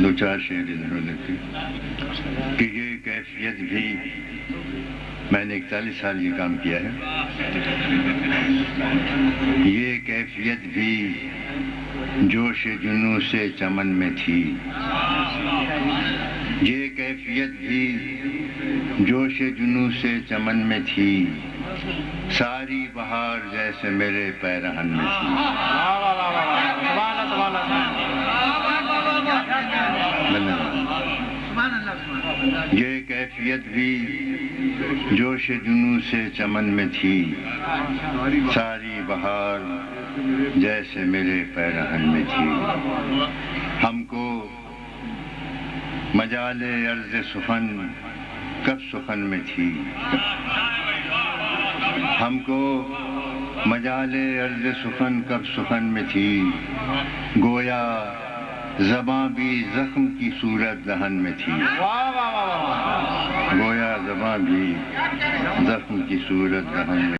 دو چار شعر ادھر ادھر کے کہ یہ کیفیت بھی میں نے 41 سال یہ کام کیا ہے. یہ کیفیت بھی جوش جنوں سے چمن میں تھی. یہ کیفیت بھی جوش جنوں سے چمن میں تھی. ساری بہار جیسے میرے پیرہن میں تھی. یہ کیفیت بھی جوش جنوں سے چمن میں تھی. ساری بہار جیسے میرے پیرہن میں تھی. ہم کو مجال عرض سخن کب سخن میں تھی. ہم کو مجال عرض سخن کب سخن میں تھی. گویا زباں بھی زخم کی صورت دہن میں تھی. گویا زباں بھی زخم کی صورت دہن میں